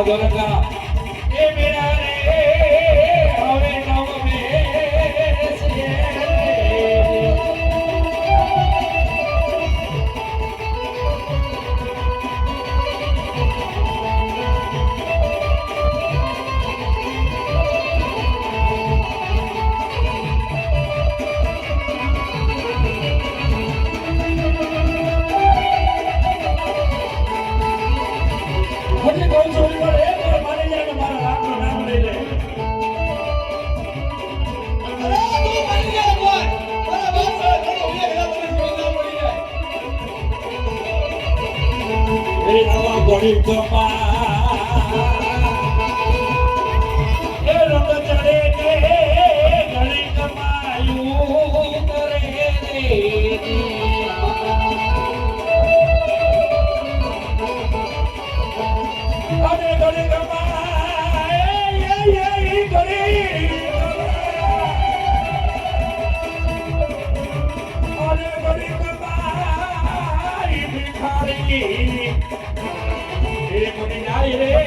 દુર્ગા એ મેરા રે હવે નવ બેસીએ Body Toma, Ranga Chade ke Gale Kamayu Kare Ade Gale Kamayu Gale Ade Gale Kamayu Bhikhari Hey,